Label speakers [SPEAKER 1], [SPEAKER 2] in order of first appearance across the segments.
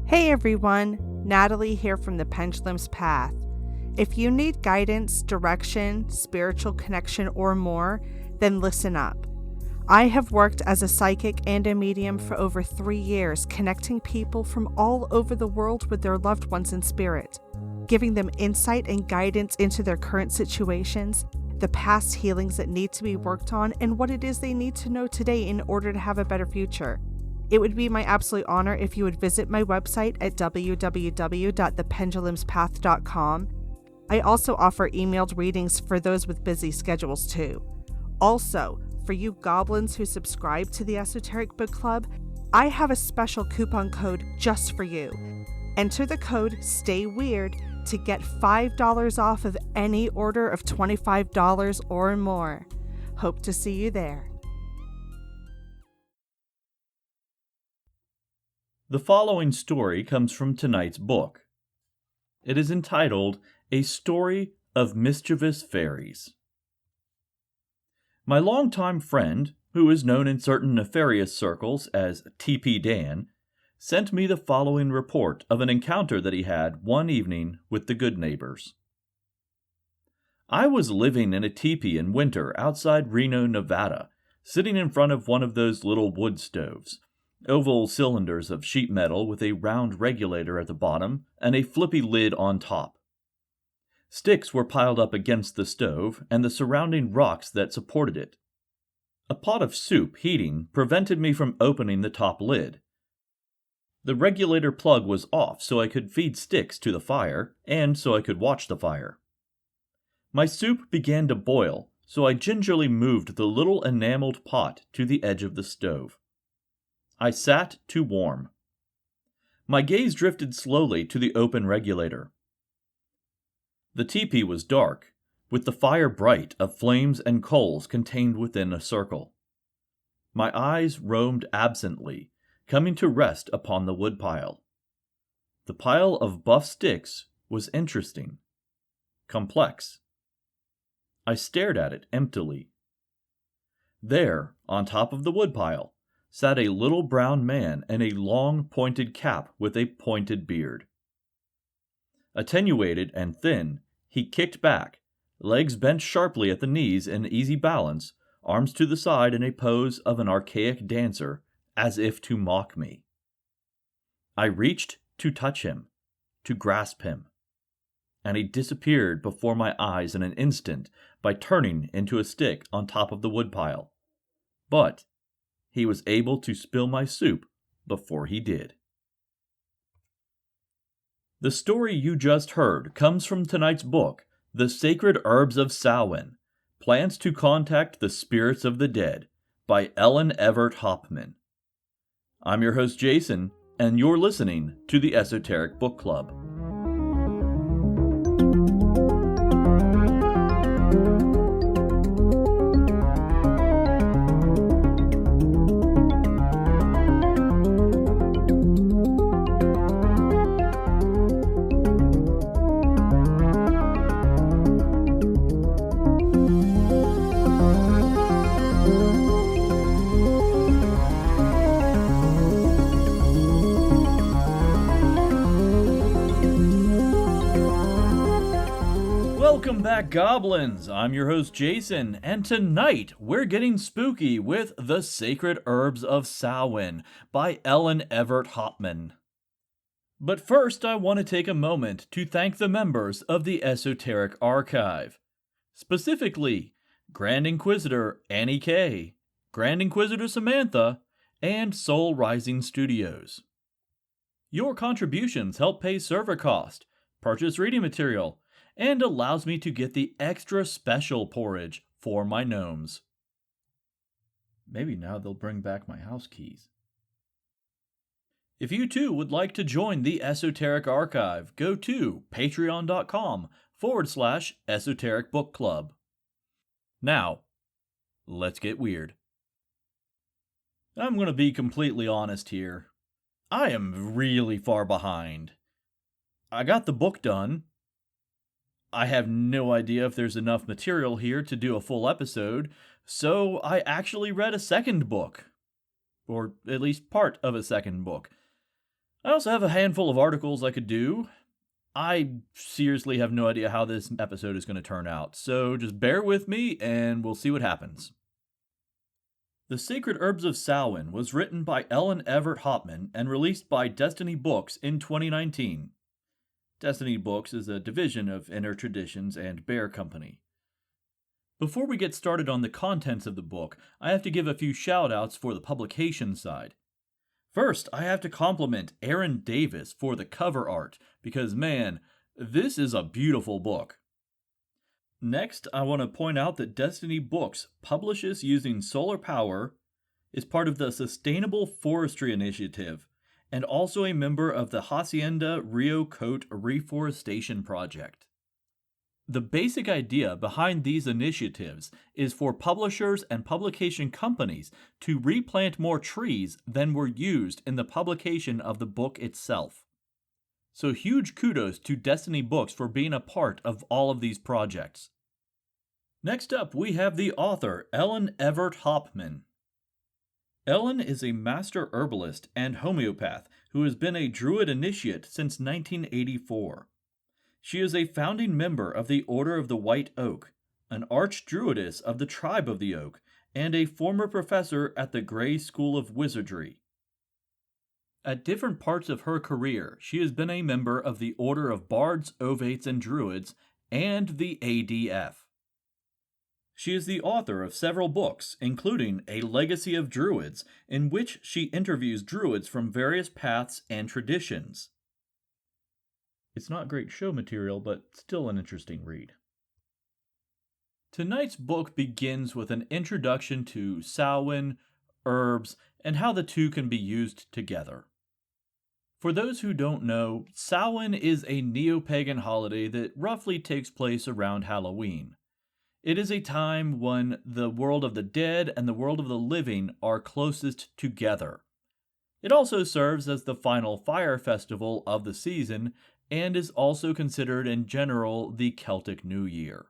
[SPEAKER 1] Hey everyone, Natalie here from the Pendulum's Path. If you need guidance, direction, spiritual connection, or more, then listen up. I have worked as a psychic and a medium for over 3 years, connecting people from all over the world with their loved ones in spirit, giving them insight and guidance into their current situations, the past healings that need to be worked on, and what it is they need to know today in order to have a better future. It would be my absolute honor if you would visit my website at www.thependulumspath.com. I also offer emailed readings for those with busy schedules too. Also, for you goblins who subscribe to the Esoteric Book Club, I have a special coupon code just for you. Enter the code Stay Weird to get $5 off of any order of $25 or more. Hope to see you there.
[SPEAKER 2] The following story comes from tonight's book. It is entitled, A Story of Mischievous Fairies. My longtime friend, who is known in certain nefarious circles as TP Dan, sent me the following report of an encounter that he had one evening with the good neighbors. I was living in a teepee in winter outside Reno, Nevada, sitting in front of one of those little wood stoves. Oval cylinders of sheet metal with a round regulator at the bottom and a flippy lid on top. Sticks were piled up against the stove and the surrounding rocks that supported it. A pot of soup heating prevented me from opening the top lid. The regulator plug was off so I could feed sticks to the fire and so I could watch the fire. My soup began to boil, so I gingerly moved the little enameled pot to the edge of the stove. I sat to warm. My gaze drifted slowly to the open regulator. The teepee was dark, with the fire bright of flames and coals contained within a circle. My eyes roamed absently, coming to rest upon the woodpile. The pile of buff sticks was interesting, complex. I stared at it emptily. There, on top of the woodpile, sat a little brown man in a long pointed cap with a pointed beard. Attenuated and thin, he kicked back, legs bent sharply at the knees in easy balance, arms to the side in a pose of an archaic dancer, as if to mock me. I reached to touch him, to grasp him, and he disappeared before my eyes in an instant by turning into a stick on top of the woodpile. But he was able to spill my soup before he did. The story you just heard comes from tonight's book, The Sacred Herbs of Samhain, Plants to Contact the Spirits of the Dead, by Ellen Everett Hopman. I'm your host Jason, and you're listening to the Esoteric Book Club. Welcome back, Goblins! I'm your host, Jason, and tonight we're getting spooky with The Sacred Herbs of Samhain by Ellen Everett Hopman. But first, I want to take a moment to thank the members of the Esoteric Archive. Specifically, Grand Inquisitor Annie K., Grand Inquisitor Samantha, and Soul Rising Studios. Your contributions help pay server cost, purchase reading material, and allows me to get the extra special porridge for my gnomes. Maybe now they'll bring back my house keys. If you too would like to join the Esoteric Archive, go to patreon.com/Esoteric Book Club. Now, let's get weird. I'm going to be completely honest here. I am really far behind. I got the book done. I have no idea if there's enough material here to do a full episode, so I actually read a second book. Or at least part of a second book. I also have a handful of articles I could do. I seriously have no idea how this episode is going to turn out, so just bear with me and we'll see what happens. The Sacred Herbs of Samhain was written by Ellen Everett Hopman and released by Destiny Books in 2019. Destiny Books is a division of Inner Traditions and Bear Company. Before we get started on the contents of the book, I have to give a few shout-outs for the publication side. First, I have to compliment Aaron Davis for the cover art, because man, this is a beautiful book. Next, I want to point out that Destiny Books publishes using solar power, is part of the Sustainable Forestry Initiative, and also a member of the Hacienda Rio Cote Reforestation Project. The basic idea behind these initiatives is for publishers and publication companies to replant more trees than were used in the publication of the book itself. So huge kudos to Destiny Books for being a part of all of these projects. Next up, we have the author, Ellen Everett Hopman. Ellen is a master herbalist and homeopath who has been a Druid initiate since 1984. She is a founding member of the Order of the White Oak, an archdruidess of the Tribe of the Oak, and a former professor at the Grey School of Wizardry. At different parts of her career, she has been a member of the Order of Bards, Ovates, and Druids, and the ADF. She is the author of several books, including A Legacy of Druids, in which she interviews Druids from various paths and traditions. It's not great show material, but still an interesting read. Tonight's book begins with an introduction to Samhain, herbs, and how the two can be used together. For those who don't know, Samhain is a neo-pagan holiday that roughly takes place around Halloween. It is a time when the world of the dead and the world of the living are closest together. It also serves as the final fire festival of the season and is also considered in general the Celtic New Year.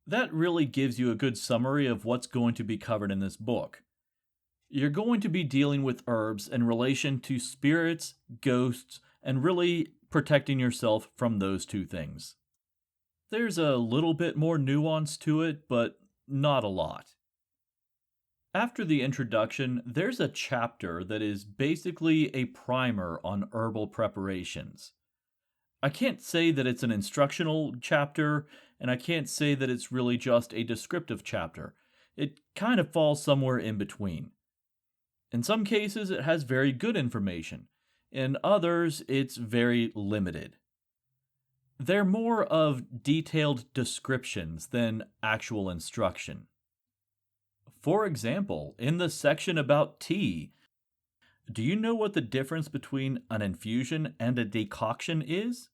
[SPEAKER 2] That really gives you a good summary of what's going to be covered in this book. You're going to be dealing with herbs in relation to spirits, ghosts, and really protecting yourself from those two things. There's a little bit more nuance to it, but not a lot. After the introduction, there's a chapter that is basically a primer on herbal preparations. I can't say that it's an instructional chapter, and I can't say that it's really just a descriptive chapter. It kind of falls somewhere in between. In some cases, it has very good information. In others, it's very limited. They're more of detailed descriptions than actual instruction. For example, in the section about tea, do you know what the difference between an infusion and a decoction is?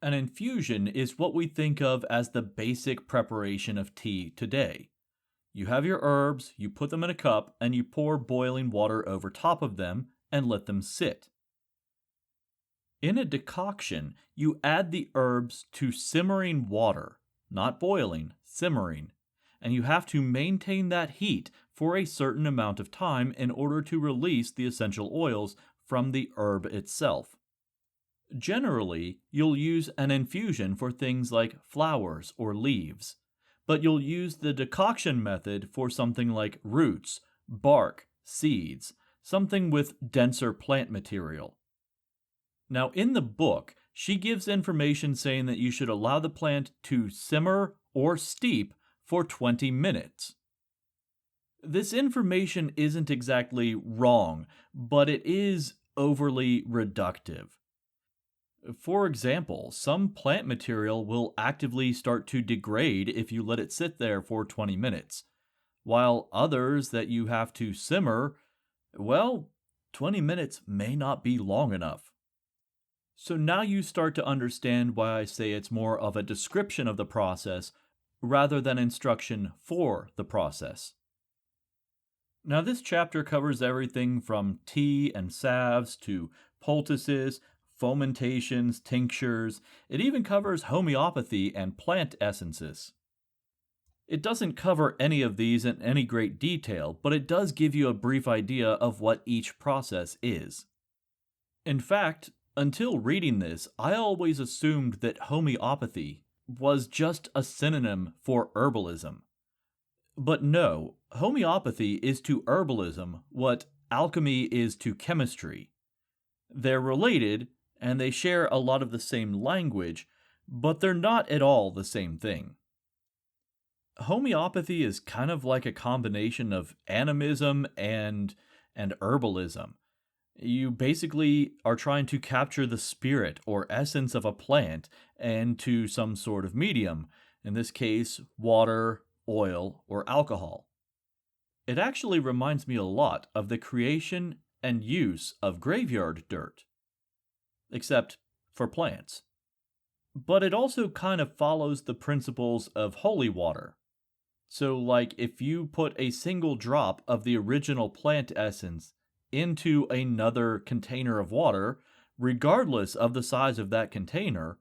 [SPEAKER 2] An infusion is what we think of as the basic preparation of tea today. You have your herbs, you put them in a cup, and you pour boiling water over top of them and let them sit. In a decoction, you add the herbs to simmering water, not boiling, simmering, and you have to maintain that heat for a certain amount of time in order to release the essential oils from the herb itself. Generally, you'll use an infusion for things like flowers or leaves, but you'll use the decoction method for something like roots, bark, seeds, something with denser plant material. Now, in the book, she gives information saying that you should allow the plant to simmer or steep for 20 minutes. This information isn't exactly wrong, but it is overly reductive. For example, some plant material will actively start to degrade if you let it sit there for 20 minutes, while others that you have to simmer, well, 20 minutes may not be long enough. So now you start to understand why I say it's more of a description of the process rather than instruction for the process. Now this chapter covers everything from tea and salves to poultices, fomentations, tinctures. It even covers homeopathy and plant essences. It doesn't cover any of these in any great detail, but it does give you a brief idea of what each process is. In fact, until reading this, I always assumed that homeopathy was just a synonym for herbalism. But no, homeopathy is to herbalism what alchemy is to chemistry. They're related, and they share a lot of the same language, but they're not at all the same thing. Homeopathy is kind of like a combination of animism and herbalism. You basically are trying to capture the spirit or essence of a plant into some sort of medium, in this case, water, oil, or alcohol. It actually reminds me a lot of the creation and use of graveyard dirt, except for plants. But it also kind of follows the principles of holy water. So, like, if you put a single drop of the original plant essence into another container of water, regardless of the size of that container,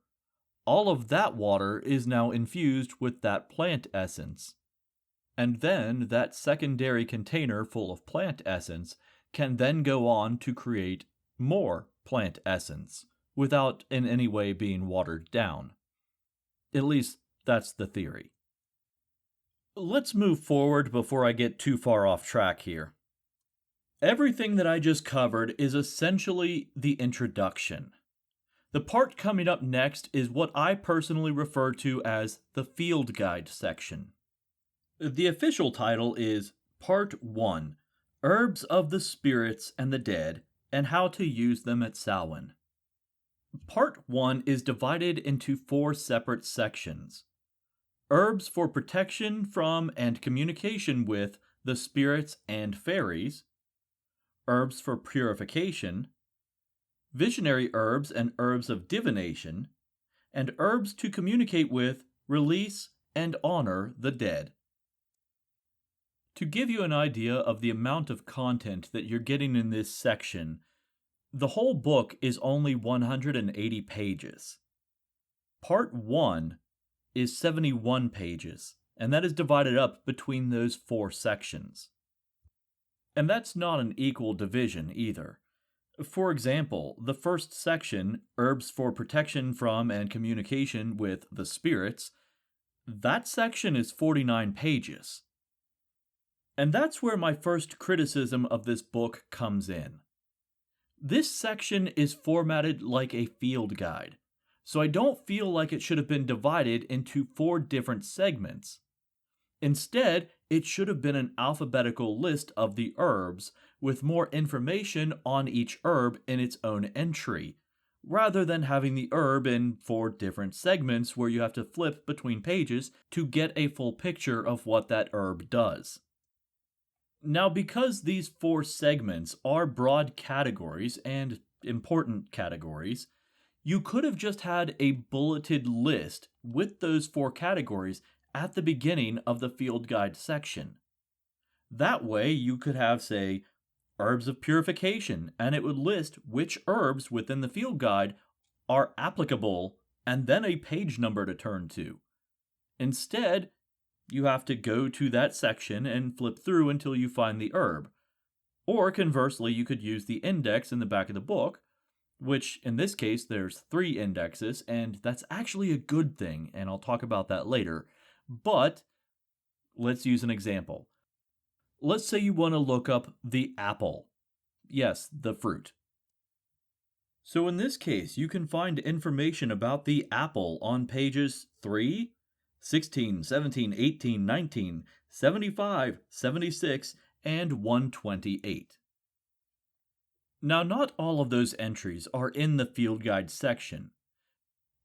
[SPEAKER 2] all of that water is now infused with that plant essence. And then that secondary container full of plant essence can then go on to create more plant essence without in any way being watered down. At least that's the theory. Let's move forward before I get too far off track here. Everything that I just covered is essentially the introduction. The part coming up next is what I personally refer to as the field guide section. The official title is Part 1, Herbs of the Spirits and the Dead, and How to Use Them at Samhain. Part 1 is divided into 4 separate sections. Herbs for protection from and communication with the spirits and fairies, herbs for purification, visionary herbs and herbs of divination, and herbs to communicate with, release, and honor the dead. To give you an idea of the amount of content that you're getting in this section, the whole book is only 180 pages. Part 1 is 71 pages, and that is divided up between those 4 sections. And that's not an equal division either. For example, the first section, Herbs for Protection from and Communication with the Spirits, that section is 49 pages. And that's where my first criticism of this book comes in. This section is formatted like a field guide, so I don't feel like it should have been divided into 4 different segments. Instead, it should have been an alphabetical list of the herbs with more information on each herb in its own entry, rather than having the herb in 4 different segments where you have to flip between pages to get a full picture of what that herb does. Now, because these 4 segments are broad categories and important categories, you could have just had a bulleted list with those 4 categories at the beginning of the field guide section. That way, you could have, say, herbs of purification, and it would list which herbs within the field guide are applicable and then a page number to turn to. Instead, you have to go to that section and flip through until you find the herb. Or conversely, you could use the index in the back of the book, which in this case there's 3 indexes, and that's actually a good thing, and I'll talk about that later. But let's use an example. Let's say you want to look up the apple. Yes, the fruit. So in this case, you can find information about the apple on pages 3, 16, 17, 18, 19, 75, 76, and 128. Now, not all of those entries are in the field guide section,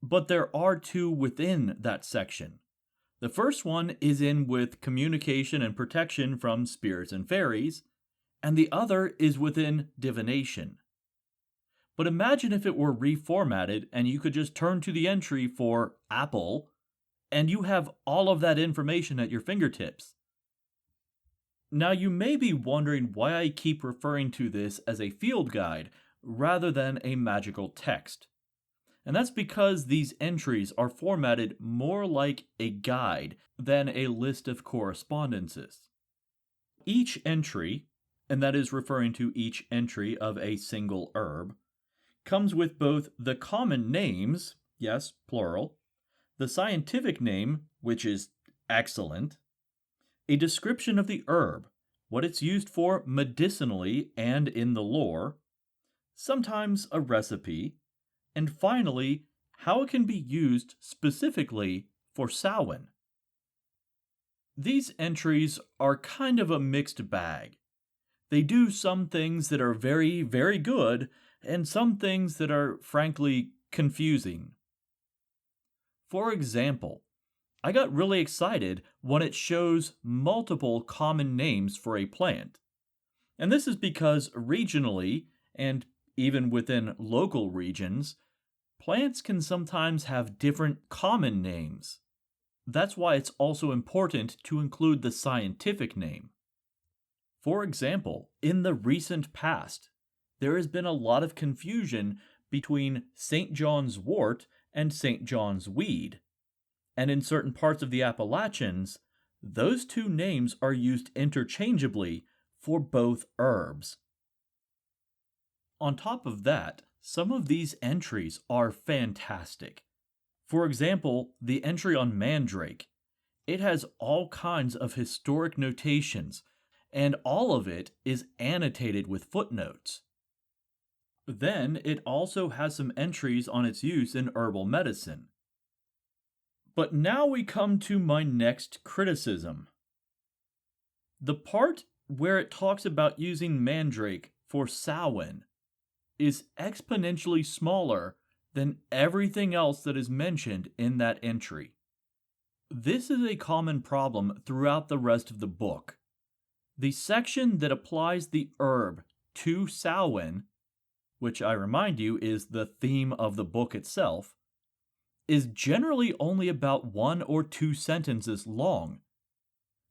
[SPEAKER 2] but there are 2 within that section. The first one is in with communication and protection from spirits and fairies, and the other is within divination. But imagine if it were reformatted and you could just turn to the entry for apple, and you have all of that information at your fingertips. Now, you may be wondering why I keep referring to this as a field guide rather than a magical text. And that's because these entries are formatted more like a guide than a list of correspondences. Each entry, and that is referring to each entry of a single herb, comes with both the common names, yes, plural, the scientific name, which is excellent, a description of the herb, what it's used for medicinally and in the lore, sometimes a recipe, and finally, how it can be used specifically for Samhain. These entries are kind of a mixed bag. They do some things that are very, very good, and some things that are frankly confusing. For example, I got really excited when it shows multiple common names for a plant. And this is because regionally, and even within local regions, plants can sometimes have different common names. That's why it's also important to include the scientific name. For example, in the recent past, there has been a lot of confusion between St. John's wort and St. John's weed. And in certain parts of the Appalachians, those two names are used interchangeably for both herbs. On top of that, some of these entries are fantastic. For example, the entry on mandrake. It has all kinds of historic notations, and all of it is annotated with footnotes. Then it also has some entries on its use in herbal medicine. But now we come to my next criticism. The part where it talks about using mandrake for Samhain is exponentially smaller than everything else that is mentioned in that entry. This is a common problem throughout the rest of the book. The section that applies the herb to Samhain, which I remind you is the theme of the book itself, is generally only about 1 or 2 sentences long,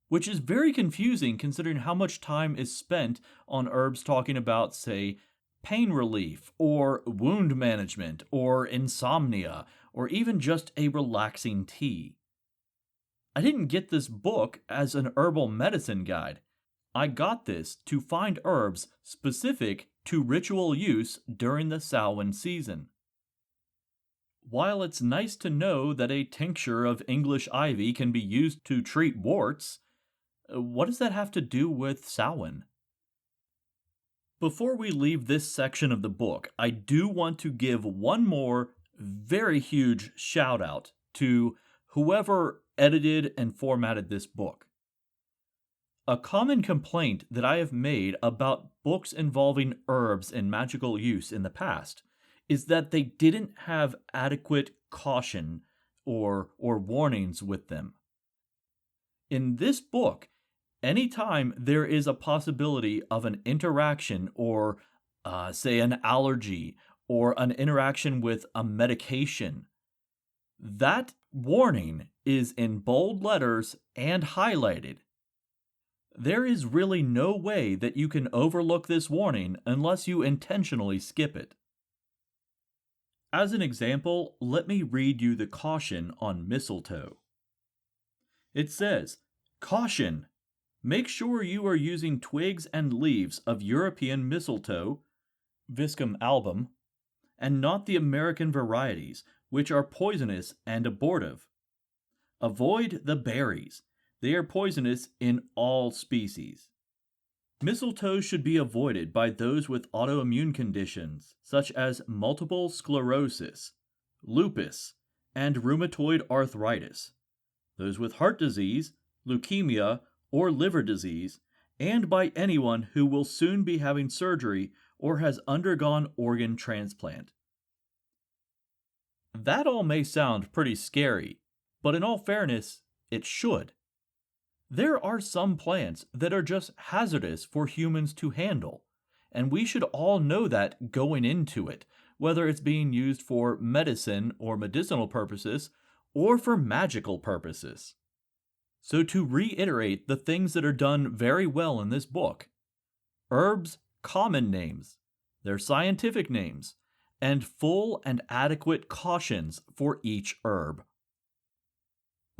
[SPEAKER 2] which is very confusing considering how much time is spent on herbs talking about, say, pain relief, or wound management, or insomnia, or even just a relaxing tea. I didn't get this book as an herbal medicine guide. I got this to find herbs specific to ritual use during the Samhain season. While it's nice to know that a tincture of English ivy can be used to treat warts, what does that have to do with Samhain? Before we leave this section of the book, I do want to give one more very huge shout out to whoever edited and formatted this book. A common complaint that I have made about books involving herbs and magical use in the past is that they didn't have adequate caution or warnings with them. In this book, anytime there is a possibility of an interaction or, say, an allergy or an interaction with a medication, that warning is in bold letters and highlighted. There is really no way that you can overlook this warning unless you intentionally skip it. As an example, let me read you the caution on mistletoe. It says, "Caution! Make sure you are using twigs and leaves of European mistletoe, Viscum album, and not the American varieties, which are poisonous and abortive. Avoid the berries. They are poisonous in all species. Mistletoe should be avoided by those with autoimmune conditions such as multiple sclerosis, lupus, and rheumatoid arthritis, those with heart disease, leukemia, or liver disease, and by anyone who will soon be having surgery or has undergone organ transplant." That all may sound pretty scary, but in all fairness, it should. There are some plants that are just hazardous for humans to handle, and we should all know that going into it, whether it's being used for medicine or medicinal purposes, or for magical purposes. So to reiterate the things that are done very well in this book: herbs' common names, their scientific names, and full and adequate cautions for each herb.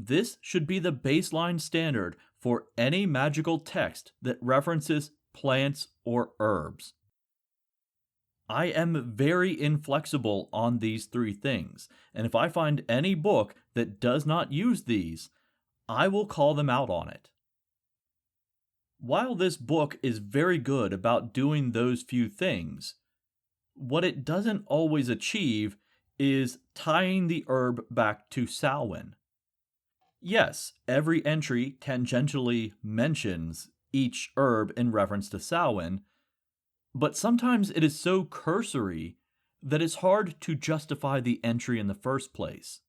[SPEAKER 2] This should be the baseline standard for any magical text that references plants or herbs. I am very inflexible on these three things, and if I find any book that does not use these, I will call them out on it. While this book is very good about doing those few things, what it doesn't always achieve is tying the herb back to Samhain. Yes, every entry tangentially mentions each herb in reference to Samhain, but sometimes it is so cursory that it's hard to justify the entry in the first place.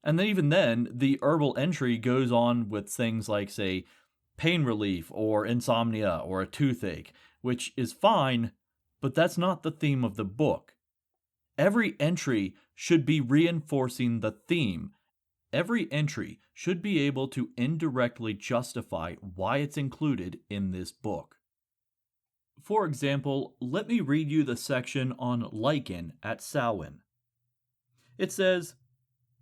[SPEAKER 2] And then even then, the herbal entry goes on with things like, say, pain relief or insomnia or a toothache, which is fine, but that's not the theme of the book. Every entry should be reinforcing the theme. Every entry should be able to indirectly justify why it's included in this book. For example, let me read you the section on lichen at Samhain. It says,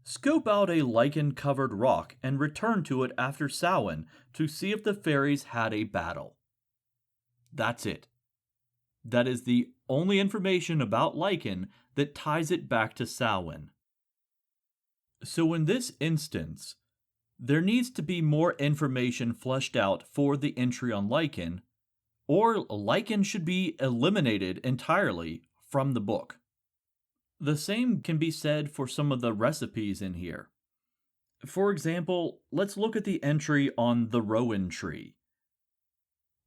[SPEAKER 2] "Scope out a lichen-covered rock and return to it after Samhain to see if the fairies had a battle." That's it. That is the only information about lichen that ties it back to Samhain. So in this instance, there needs to be more information fleshed out for the entry on lichen, or lichen should be eliminated entirely from the book. The same can be said for some of the recipes in here. For example, let's look at the entry on the rowan tree.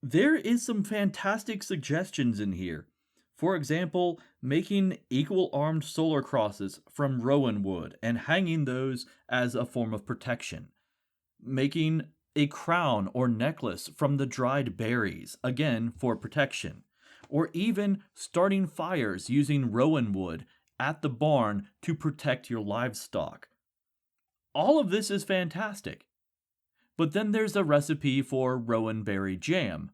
[SPEAKER 2] There is some fantastic suggestions in here. For example, making equal-armed solar crosses from rowan wood and hanging those as a form of protection. Making a crown or necklace from the dried berries, again for protection. Or even starting fires using rowan wood at the barn to protect your livestock. All of this is fantastic. But then there's a recipe for rowan berry jam.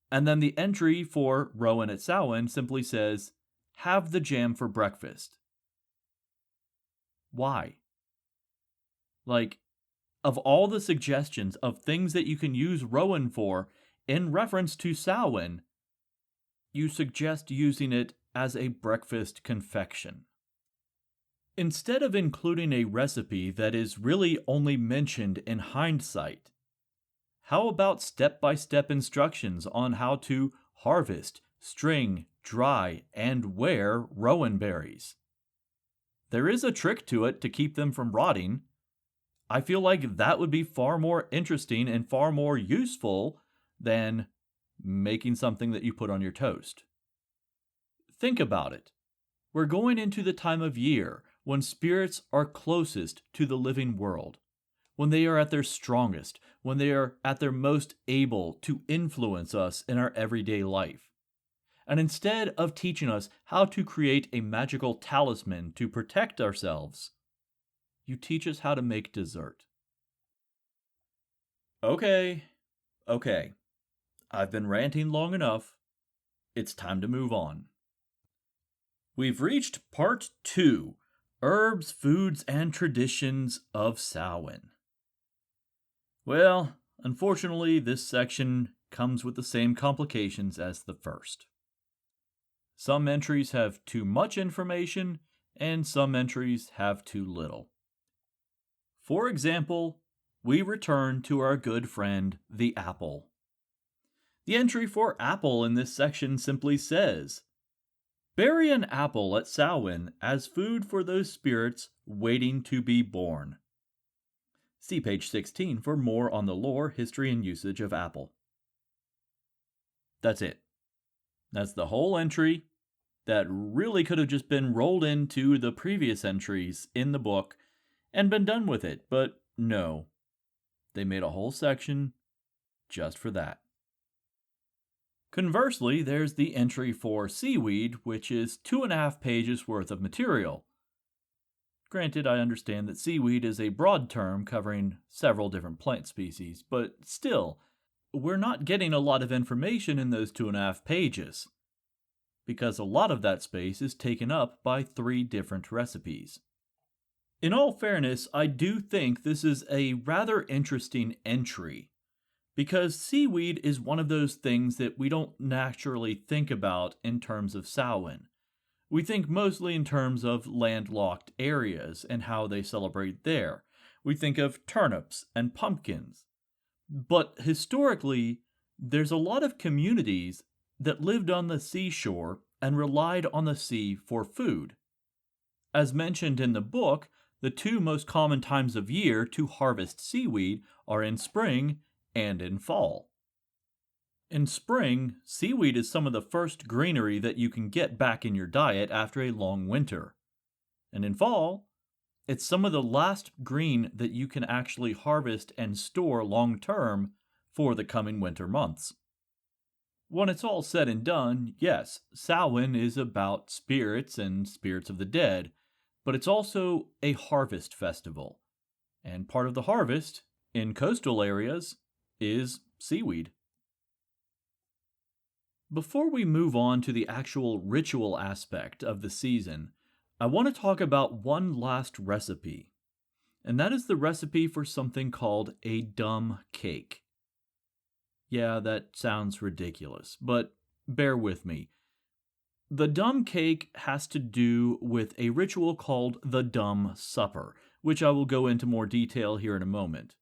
[SPEAKER 2] And then the entry for rowan at Samhain simply says, "Have the jam for breakfast." Why? Like, of all the suggestions of things that you can use rowan for in reference to Samhain, you suggest using it as a breakfast confection. Instead of including a recipe that is really only mentioned in hindsight, how about step-by-step instructions on how to harvest, string, dry, and wear rowan berries? There is a trick to it to keep them from rotting. I feel like that would be far more interesting and far more useful than making something that you put on your toast. Think about it. We're going into the time of year when spirits are closest to the living world, when they are at their strongest, when they are at their most able to influence us in our everyday life. And instead of teaching us how to create a magical talisman to protect ourselves, you teach us how to make dessert. Okay. I've been ranting long enough. It's time to move on. We've reached part 2, Herbs, Foods, and Traditions of Samhain. Well, unfortunately, this section comes with the same complications as the first. Some entries have too much information, and some entries have too little. For example, we return to our good friend, the apple. The entry for apple in this section simply says, "Bury an apple at Samhain as food for those spirits waiting to be born." See page 16 for more on the lore, history, and usage of apple. That's it. That's the whole entry that really could have just been rolled into the previous entries in the book and been done with it, but no. They made a whole section just for that. Conversely, there's the entry for seaweed, which is 2.5 pages worth of material. Granted, I understand that seaweed is a broad term covering several different plant species, but still, we're not getting a lot of information in those 2.5 pages, because a lot of that space is taken up by 3 different recipes. In all fairness, I do think this is a rather interesting entry, Because seaweed is one of those things that we don't naturally think about in terms of Samhain. We think mostly in terms of landlocked areas and how they celebrate there. We think of turnips and pumpkins. But historically, there's a lot of communities that lived on the seashore and relied on the sea for food. As mentioned in the book, the two most common times of year to harvest seaweed are in spring and in fall. In spring, seaweed is some of the first greenery that you can get back in your diet after a long winter. And in fall, it's some of the last green that you can actually harvest and store long term for the coming winter months. When it's all said and done, yes, Samhain is about spirits and spirits of the dead, but it's also a harvest festival. And part of the harvest, in coastal areas, is seaweed. Before we move on to the actual ritual aspect of the season, I want to talk about one last recipe, and that is the recipe for something called a dumb cake. Yeah, that sounds ridiculous, but bear with me. The dumb cake has to do with a ritual called the Dumb Supper, which I will go into more detail here in a moment.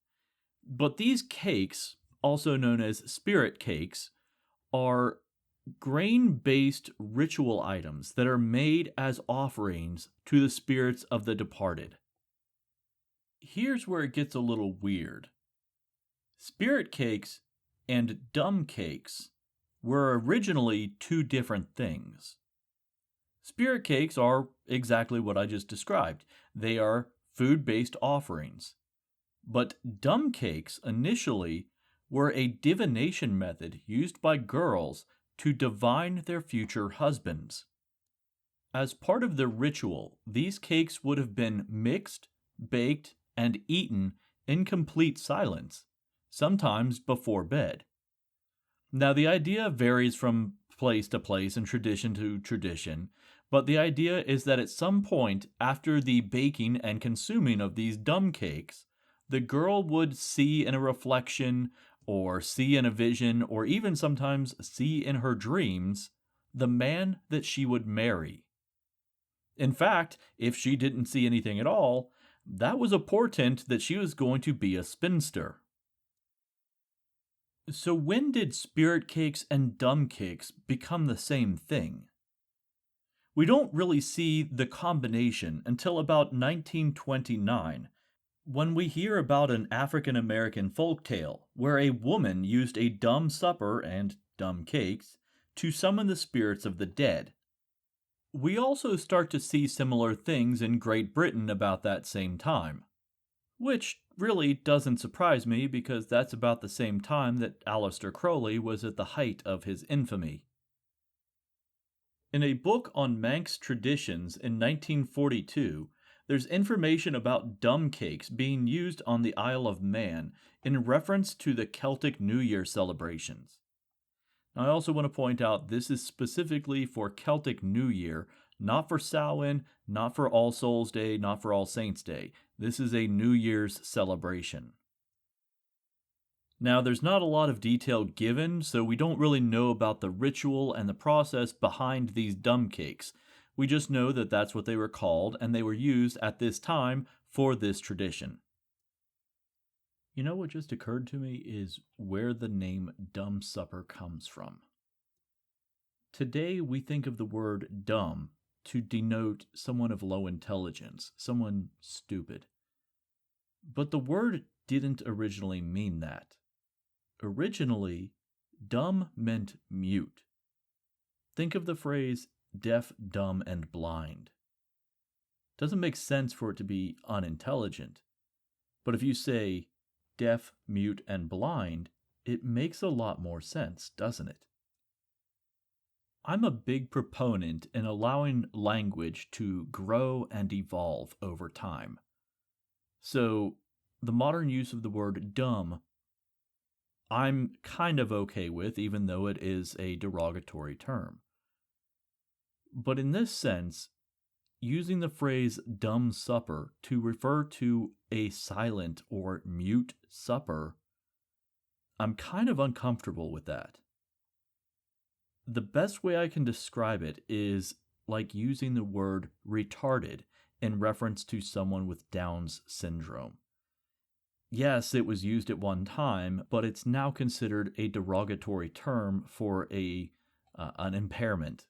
[SPEAKER 2] But these cakes, also known as spirit cakes, are grain-based ritual items that are made as offerings to the spirits of the departed. Here's where it gets a little weird. Spirit cakes and dumb cakes were originally two different things. Spirit cakes are exactly what I just described. They are food-based offerings. But dumb cakes initially were a divination method used by girls to divine their future husbands. As part of the ritual, these cakes would have been mixed, baked, and eaten in complete silence, sometimes before bed. Now, the idea varies from place to place and tradition to tradition, but the idea is that at some point after the baking and consuming of these dumb cakes, the girl would see in a reflection or see in a vision, or even sometimes see in her dreams, the man that she would marry. In fact, if she didn't see anything at all, that was a portent that she was going to be a spinster. So when did spirit cakes and dumb cakes become the same thing? We don't really see the combination until about 1929, when we hear about an African American folktale where a woman used a dumb supper and dumb cakes to summon the spirits of the dead. We also start to see similar things in Great Britain about that same time, which really doesn't surprise me because that's about the same time that Aleister Crowley was at the height of his infamy. In a book on Manx traditions in 1942, there's information about dumb cakes being used on the Isle of Man in reference to the Celtic New Year celebrations. Now, I also want to point out this is specifically for Celtic New Year, not for Samhain, not for All Souls Day, not for All Saints Day. This is a New Year's celebration. Now, there's not a lot of detail given, so we don't really know about the ritual and the process behind these dumb cakes. We just know that that's what they were called, and they were used at this time for this tradition. You know what just occurred to me is where the name Dumb Supper comes from. Today we think of the word dumb to denote someone of low intelligence, someone stupid. But the word didn't originally mean that. Originally, dumb meant mute. Think of the phrase deaf, dumb, and blind. Doesn't make sense for it to be unintelligent. But if you say deaf, mute, and blind, it makes a lot more sense, doesn't it? I'm a big proponent in allowing language to grow and evolve over time. So, the modern use of the word dumb, I'm kind of okay with, even though it is a derogatory term. But in this sense, using the phrase dumb supper to refer to a silent or mute supper, I'm kind of uncomfortable with that. The best way I can describe it is like using the word retarded in reference to someone with Down's syndrome. Yes, it was used at one time, but it's now considered a derogatory term for an impairment.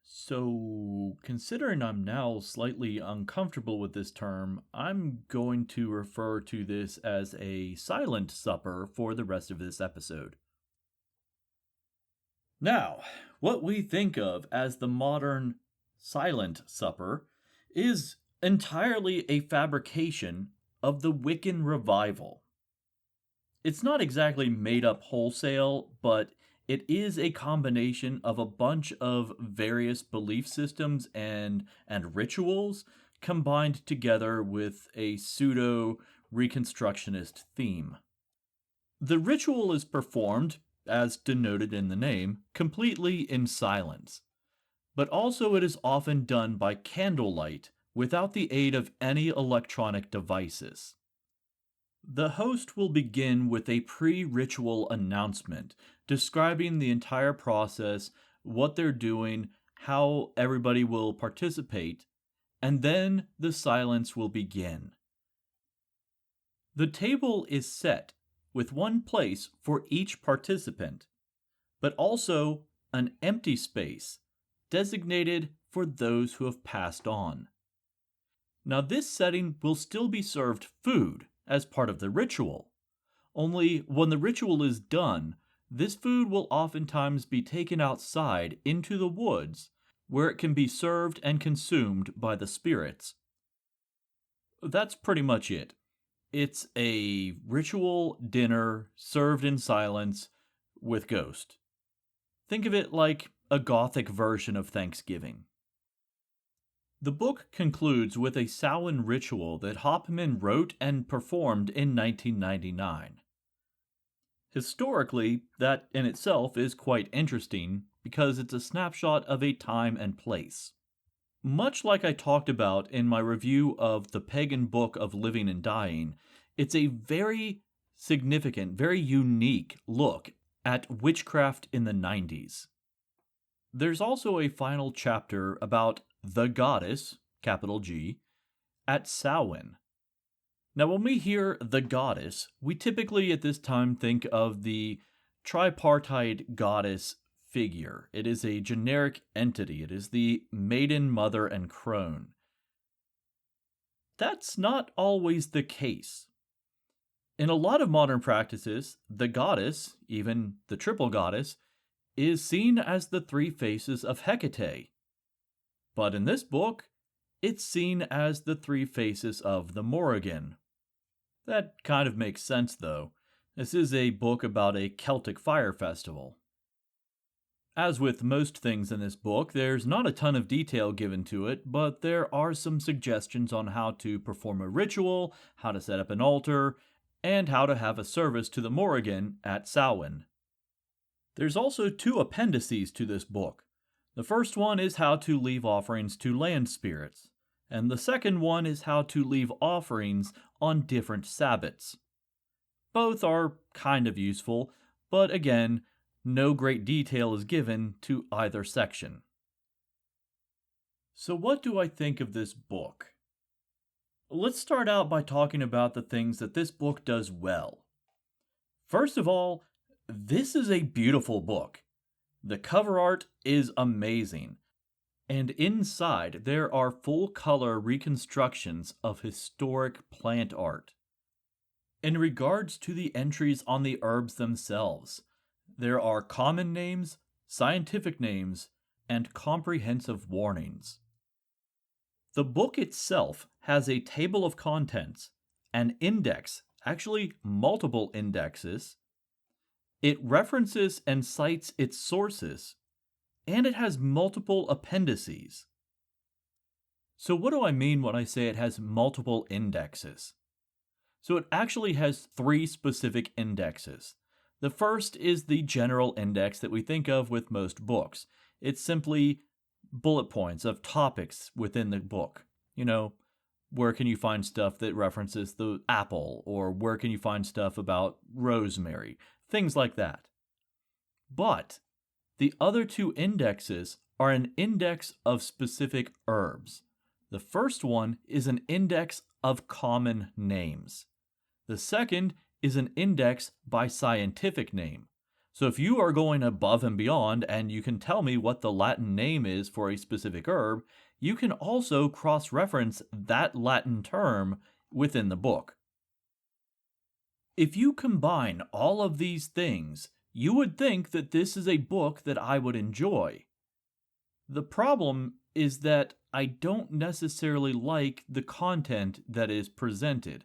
[SPEAKER 2] So, considering I'm now slightly uncomfortable with this term, I'm going to refer to this as a silent supper for the rest of this episode. Now, what we think of as the modern silent supper is entirely a fabrication of the Wiccan revival. It's not exactly made up wholesale, but it is a combination of a bunch of various belief systems and rituals combined together with a pseudo reconstructionist theme. The ritual is performed, as denoted in the name, completely in silence, but also it is often done by candlelight without the aid of any electronic devices. The host will begin with a pre-ritual announcement describing the entire process, what they're doing, how everybody will participate, and then the silence will begin. The table is set with one place for each participant, but also an empty space designated for those who have passed on. Now, this setting will still be served food as part of the ritual, only when the ritual is done, this food will oftentimes be taken outside into the woods where it can be served and consumed by the spirits. That's pretty much it. It's a ritual dinner served in silence with ghost. Think of it like a gothic version of Thanksgiving. The book concludes with a Samhain ritual that Hoffman wrote and performed in 1999. Historically, that in itself is quite interesting because it's a snapshot of a time and place. Much like I talked about in my review of the Pagan Book of Living and Dying, it's a very significant, very unique look at witchcraft in the 90s. There's also a final chapter about the goddess, capital G, at Samhain. Now, when we hear the goddess, we typically at this time think of the tripartite goddess figure. It is a generic entity. It is the maiden, mother, and crone. That's not always the case. In a lot of modern practices, the goddess, even the triple goddess, is seen as the three faces of Hecate. But in this book, it's seen as the three faces of the Morrigan. That kind of makes sense, though. This is a book about a Celtic fire festival. As with most things in this book, there's not a ton of detail given to it, but there are some suggestions on how to perform a ritual, how to set up an altar, and how to have a service to the Morrigan at Samhain. There's also two appendices to this book. The first one is how to leave offerings to land spirits, and the second one is how to leave offerings on different Sabbats. Both are kind of useful, but again, no great detail is given to either section. So what do I think of this book? Let's start out by talking about the things that this book does well. First of all, this is a beautiful book. The cover art is amazing, and inside there are full-color reconstructions of historic plant art. In regards to the entries on the herbs themselves, there are common names, scientific names, and comprehensive warnings. The book itself has a table of contents, an index, actually multiple indexes. It references and cites its sources, and it has multiple appendices. So what do I mean when I say it has multiple indexes? So it actually has three specific indexes. The first is the general index that we think of with most books. It's simply bullet points of topics within the book. Where can you find stuff that references the apple, or where can you find stuff about rosemary? things like that. But the other two indexes are an index of specific herbs. The first one is an index of common names. The second is an index by scientific name. So if you are going above and beyond and you can tell me what the Latin name is for a specific herb, you can also cross-reference that Latin term within the book. If you combine all of these things, you would think that this is a book that I would enjoy. The problem is that I don't necessarily like the content that is presented,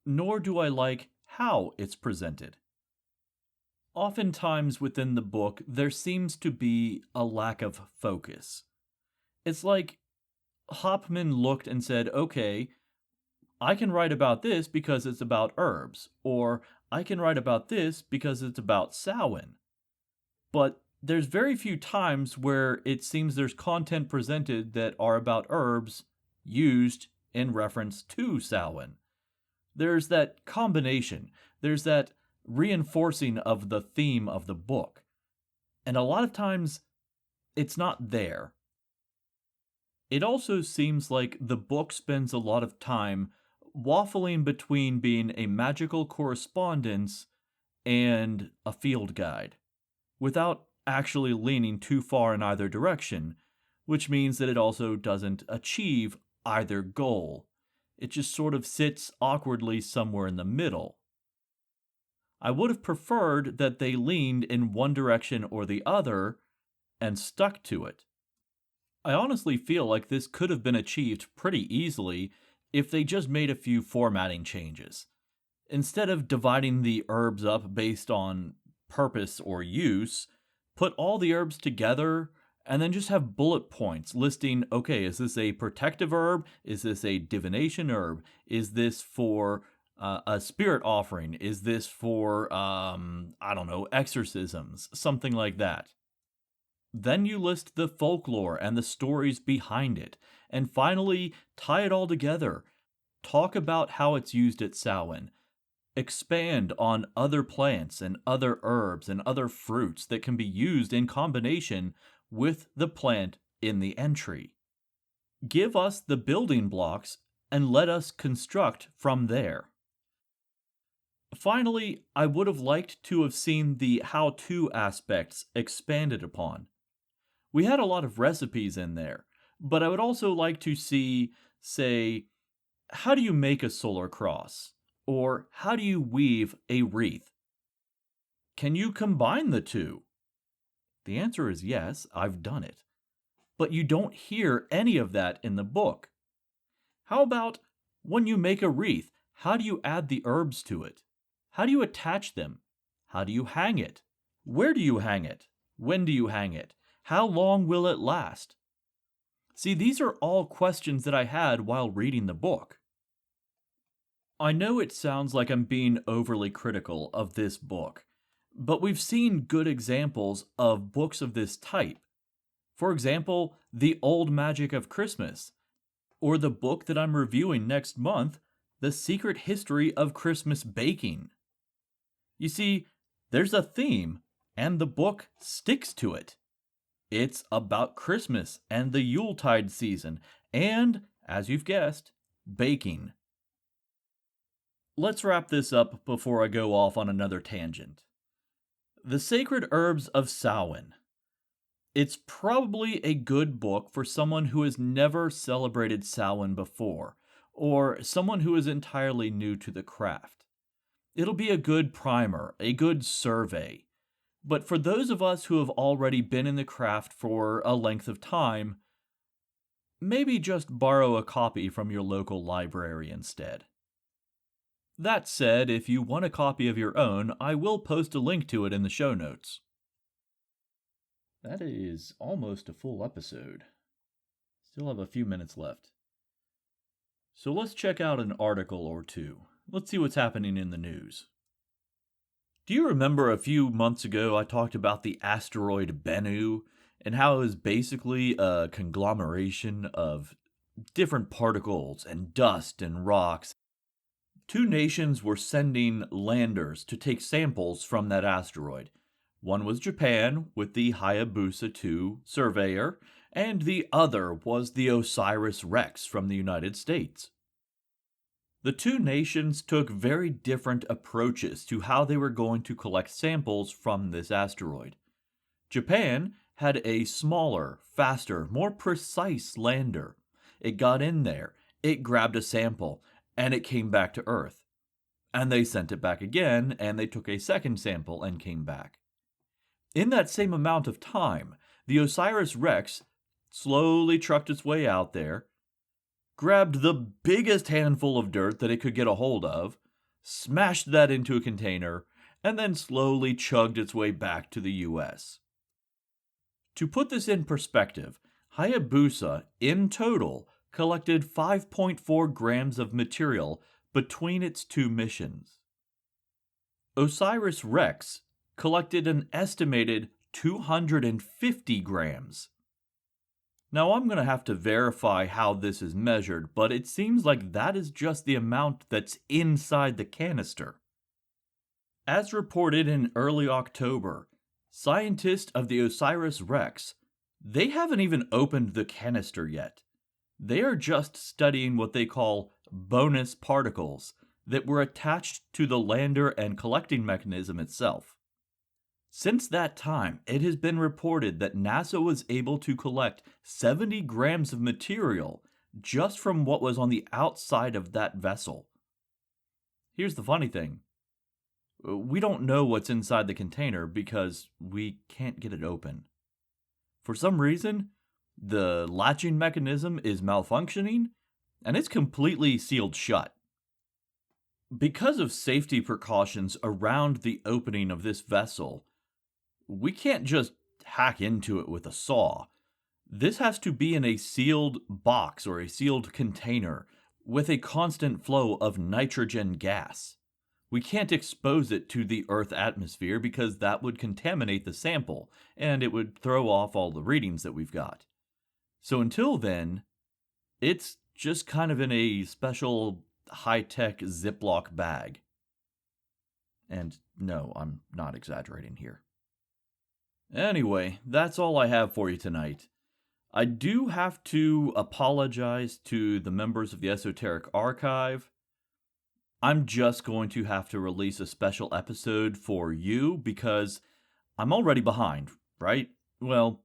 [SPEAKER 2] nor do I like how it's presented. Oftentimes within the book, there seems to be a lack of focus. It's like Hopman looked and said, okay, I can write about this because it's about herbs, or I can write about this because it's about Samhain. But there's very few times where it seems there's content presented that are about herbs used in reference to Samhain. There's that combination. There's that reinforcing of the theme of the book. And a lot of times, it's not there. It also seems like the book spends a lot of time waffling between being a magical correspondence and a field guide, without actually leaning too far in either direction, which means that it also doesn't achieve either goal. It just sort of sits awkwardly somewhere in the middle. I would have preferred that they leaned in one direction or the other and stuck to it. I honestly feel like this could have been achieved pretty easily if they just made a few formatting changes. Instead of dividing the herbs up based on purpose or use, put all the herbs together and then just have bullet points listing, okay, is this a protective herb? Is this a divination herb? Is this for a spirit offering? Is this for, exorcisms? Something like that. Then you list the folklore and the stories behind it. And finally, tie it all together. Talk about how it's used at Samhain. Expand on other plants and other herbs and other fruits that can be used in combination with the plant in the entry. Give us the building blocks and let us construct from there. Finally, I would have liked to have seen the how-to aspects expanded upon. We had a lot of recipes in there, but I would also like to see, say, how do you make a solar cross? Or how do you weave a wreath? Can you combine the two? The answer is yes, I've done it. But you don't hear any of that in the book. How about when you make a wreath, how do you add the herbs to it? How do you attach them? How do you hang it? Where do you hang it? When do you hang it? How long will it last? See, these are all questions that I had while reading the book. I know it sounds like I'm being overly critical of this book, but we've seen good examples of books of this type. For example, The Old Magic of Christmas, or the book that I'm reviewing next month, The Secret History of Christmas Baking. You see, there's a theme, and the book sticks to it. It's about Christmas and the Yuletide season, and, as you've guessed, baking. Let's wrap this up before I go off on another tangent. The Sacred Herbs of Samhain. It's probably a good book for someone who has never celebrated Samhain before, or someone who is entirely new to the craft. It'll be a good primer, a good survey. But for those of us who have already been in the craft for a length of time, maybe just borrow a copy from your local library instead. That said, if you want a copy of your own, I will post a link to it in the show notes. That is almost a full episode. Still have a few minutes left. So let's check out an article or two. Let's see what's happening in the news. Do you remember a few months ago I talked about the asteroid Bennu and how it was basically a conglomeration of different particles and dust and rocks Two nations were sending landers to take samples from that asteroid. One was Japan with the Hayabusa 2 surveyor, and the other was the OSIRIS-REx from the United States. The two nations took very different approaches to how they were going to collect samples from this asteroid. Japan had a smaller, faster, more precise lander. It got in there, it grabbed a sample, and it came back to Earth. And they sent it back again, and they took a second sample and came back. In that same amount of time, the OSIRIS-REx slowly trucked its way out there, grabbed the biggest handful of dirt that it could get a hold of, smashed that into a container, and then slowly chugged its way back to the US. To put this in perspective, Hayabusa, in total, collected 5.4 grams of material between its two missions. OSIRIS-REx collected an estimated 250 grams. Now I'm going to have to verify how this is measured, but it seems like that is just the amount that's inside the canister. As reported in early October, scientists of the OSIRIS-REx, they haven't even opened the canister yet. They are just studying what they call bonus particles that were attached to the lander and collecting mechanism itself. Since that time, it has been reported that NASA was able to collect 70 grams of material just from what was on the outside of that vessel. Here's the funny thing. We don't know what's inside the container because we can't get it open. For some reason, the latching mechanism is malfunctioning, and it's completely sealed shut. Because of safety precautions around the opening of this vessel, we can't just hack into it with a saw. This has to be in a sealed box or a sealed container with a constant flow of nitrogen gas. We can't expose it to the Earth atmosphere because that would contaminate the sample, and it would throw off all the readings that we've got. So until then, it's just kind of in a special high-tech Ziploc bag. And no, I'm not exaggerating here. Anyway, that's all I have for you tonight. I do have to apologize to the members of the Esoteric Archive. I'm just going to have to release a special episode for you because I'm already behind, right? Well,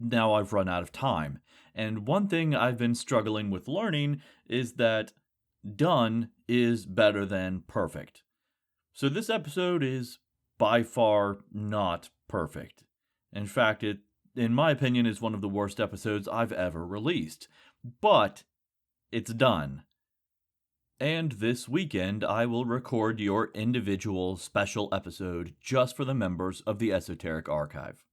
[SPEAKER 2] now I've run out of time. And one thing I've been struggling with learning is that done is better than perfect. So this episode is by far not perfect. In fact, it, in my opinion, is one of the worst episodes I've ever released. But it's done. And this weekend, I will record your individual special episode just for the members of the Esoteric Archive.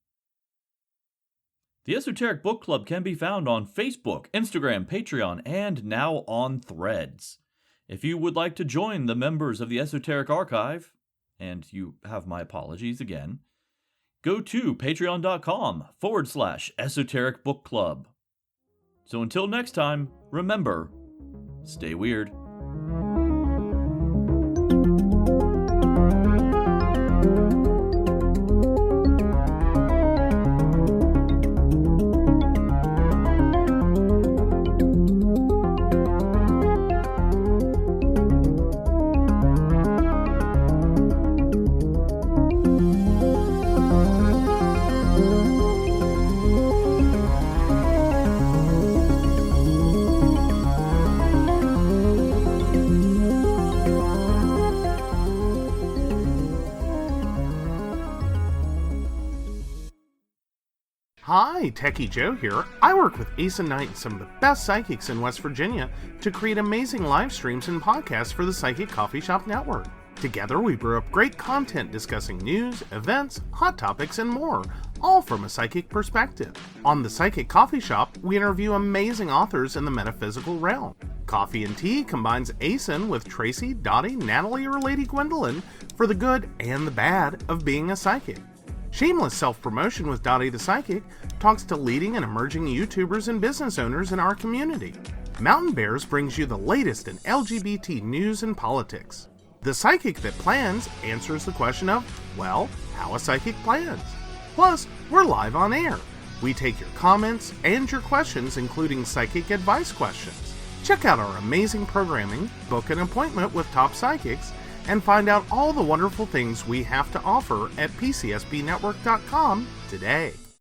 [SPEAKER 2] The Esoteric Book Club can be found on Facebook, Instagram, Patreon, and now on Threads. If you would like to join the members of the Esoteric Archive, and you have my apologies again, go to patreon.com/Esoteric Book Club. So until next time, remember, stay weird.
[SPEAKER 3] Hi, Techie Joe here. I work with Ace and Knight, some of the best psychics in West Virginia, to create amazing live streams and podcasts for the Psychic Coffee Shop Network. Together, we brew up great content discussing news, events, hot topics, and more, all from a psychic perspective. On the Psychic Coffee Shop, we interview amazing authors in the metaphysical realm. Coffee and Tea combines ASIN with Tracy, Dottie, Natalie, or Lady Gwendolyn for the good and the bad of being a psychic. Shameless Self-Promotion with Dottie the Psychic talks to leading and emerging YouTubers and business owners in our community. Mountain Bears brings you the latest in LGBT news and politics. The Psychic That Plans answers the question of, well, how a psychic plans. Plus, we're live on air. We take your comments and your questions, including psychic advice questions. Check out our amazing programming, book an appointment with top psychics, and find out all the wonderful things we have to offer at pcsbnetwork.com today.